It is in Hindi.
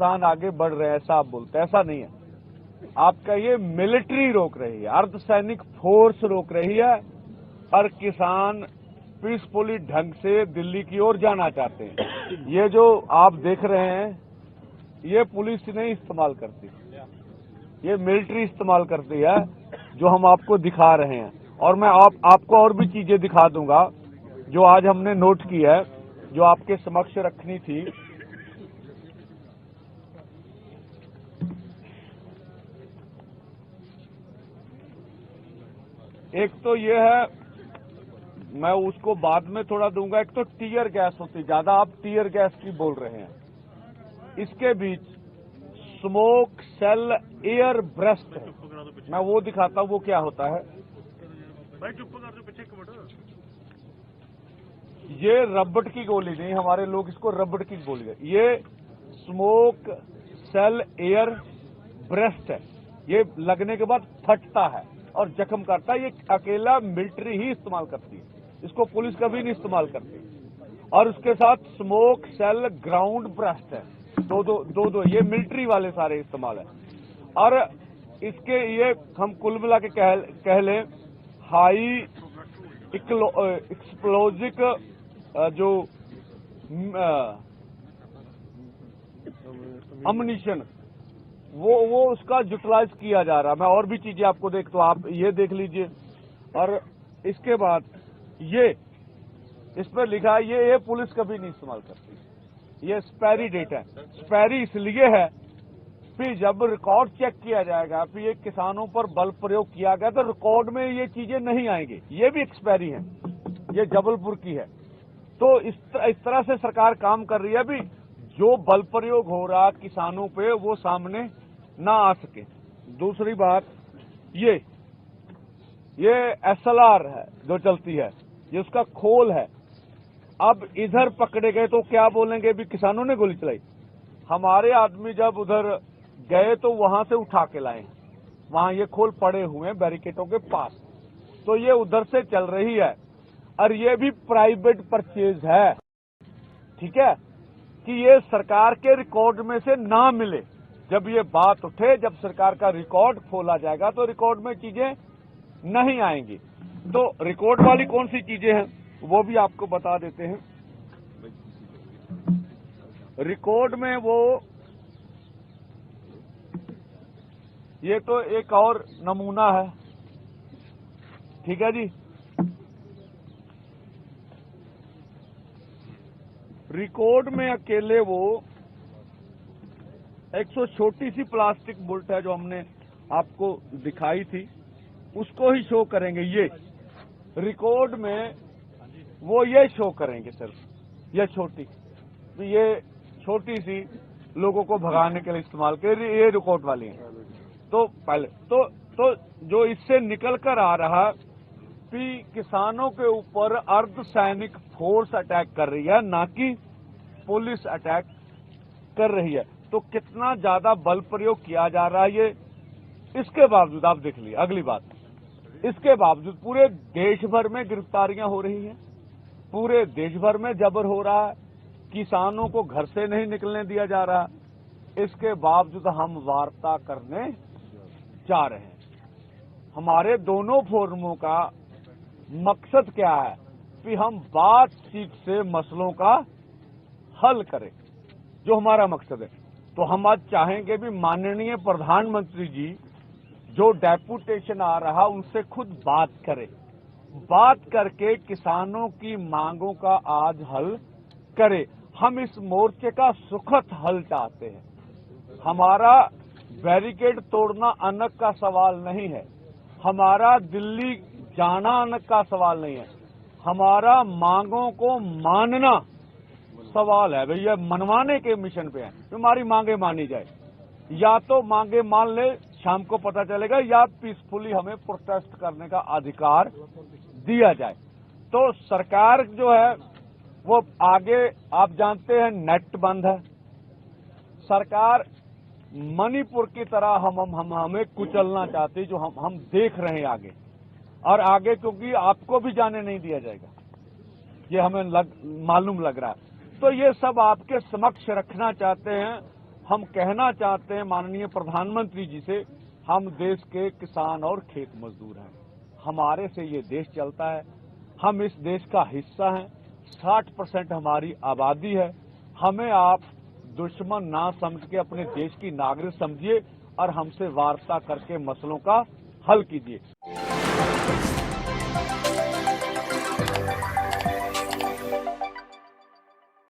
किसान आगे बढ़ रहे हैं ऐसा आप बोलते हैं, ऐसा नहीं है। आपका ये मिलिट्री रोक रही है, अर्धसैनिक फोर्स रोक रही है और किसान पीसफुली ढंग से दिल्ली की ओर जाना चाहते हैं। ये जो आप देख रहे हैं ये पुलिस नहीं इस्तेमाल करती, ये मिलिट्री इस्तेमाल करती है, जो हम आपको दिखा रहे हैं। और मैं आपको और भी चीजें दिखा दूंगा जो आज हमने नोट की है, जो आपके समक्ष रखनी थी। एक तो ये है, मैं उसको बाद में थोड़ा दूंगा। एक तो टीयर गैस होती, ज्यादा आप टीयर गैस की बोल रहे हैं। इसके बीच स्मोक सेल एयर ब्रेस्ट है, मैं वो दिखाता हूं वो क्या होता है। ये रबड़ की गोली नहीं, हमारे लोग इसको रबड़ की गोली है। ये स्मोक सेल एयर ब्रेस्ट है, ये लगने के बाद फटता है और जख्म करता है। ये अकेला मिलिट्री ही इस्तेमाल करती है, इसको पुलिस कभी नहीं इस्तेमाल करती। और उसके साथ स्मोक सेल ग्राउंड ब्रेस्ट है, दो ये मिलिट्री वाले सारे इस्तेमाल है। और इसके ये हम कुल मिला के कह लें हाई एक्सप्लोजिव जो अम्युनिशन वो उसका यूटिलाइज किया जा रहा है। मैं और भी चीजें आपको तो आप ये देख लीजिए। और इसके बाद ये इस पर लिखा है, ये पुलिस कभी नहीं इस्तेमाल करती। ये एक्सपायरी डेट है। एक्सपायरी इसलिए है कि जब रिकॉर्ड चेक किया जाएगा कि ये किसानों पर बल प्रयोग किया गया तो रिकॉर्ड में ये चीजें नहीं आएंगी। ये भी एक्सपायरी है, ये जबलपुर की है। तो इस तरह से सरकार काम कर रही है भी, जो बल प्रयोग हो रहा किसानों पे वो सामने ना आ सके। दूसरी बात ये SLR है जो चलती है, ये उसका खोल है। अब इधर पकड़े गए तो क्या बोलेंगे भी किसानों ने गोली चलाई। हमारे आदमी जब उधर गए तो वहां से उठा के लाए, वहां ये खोल पड़े हुए हैं बैरिकेडों के पास। तो ये उधर से चल रही है और ये भी प्राइवेट परचेज है, ठीक है, कि ये सरकार के रिकॉर्ड में से ना मिले। जब ये बात उठे, जब सरकार का रिकॉर्ड खोला जाएगा तो रिकॉर्ड में चीजें नहीं आएंगी। तो रिकॉर्ड वाली कौन सी चीजें हैं वो भी आपको बता देते हैं। रिकॉर्ड में वो ये तो एक और नमूना है, ठीक है जी। रिकॉर्ड में अकेले वो 100 छोटी सी प्लास्टिक बुलेट है जो हमने आपको दिखाई थी, उसको ही शो करेंगे। ये रिकॉर्ड में वो ये शो करेंगे सिर्फ, ये छोटी, तो ये छोटी सी लोगों को भगाने के लिए इस्तेमाल कर, ये रिकॉर्ड वाली है। तो पहले तो जो इससे निकल कर आ रहा कि किसानों के ऊपर अर्धसैनिक फोर्स अटैक कर रही है, ना कि पुलिस अटैक कर रही है। तो कितना ज्यादा बल प्रयोग किया जा रहा है ये, इसके बावजूद आप देख लीजिए। अगली बात, इसके बावजूद पूरे देश भर में गिरफ्तारियां हो रही हैं, पूरे देश भर में जबर हो रहा है, किसानों को घर से नहीं निकलने दिया जा रहा। इसके बावजूद हम वार्ता करने जा रहे हैं। हमारे दोनों फोरमों का मकसद क्या है कि हम बातचीत से मसलों का हल करें, जो हमारा मकसद है। तो हम आज चाहेंगे भी माननीय प्रधानमंत्री जी जो डेपुटेशन आ रहा उनसे खुद बात करें, बात करके किसानों की मांगों का आज हल करें। हम इस मोर्चे का सुखद हल चाहते हैं। हमारा बैरिकेड तोड़ना अनक का सवाल नहीं है, हमारा दिल्ली जाना अनक का सवाल नहीं है, हमारा मांगों को मानना सवाल है। भैया मनवाने के मिशन पे है, हमारी मांगे मानी जाए। या तो मांगे मान ले, शाम को पता चलेगा, या पीसफुली हमें प्रोटेस्ट करने का अधिकार दिया जाए। तो सरकार जो है वो आगे, आप जानते हैं नेट बंद है, सरकार मणिपुर की तरह हमें कुचलना चाहती, जो हम देख रहे हैं आगे और आगे, क्योंकि आपको भी जाने नहीं दिया जाएगा, ये हमें मालूम लग रहा है। तो ये सब आपके समक्ष रखना चाहते हैं। हम कहना चाहते हैं माननीय प्रधानमंत्री जी से, हम देश के किसान और खेत मजदूर हैं, हमारे से ये देश चलता है, हम इस देश का हिस्सा हैं, 60% हमारी आबादी है, हमें आप दुश्मन ना समझ के अपने देश की नागरिक समझिए और हमसे वार्ता करके मसलों का हल कीजिए।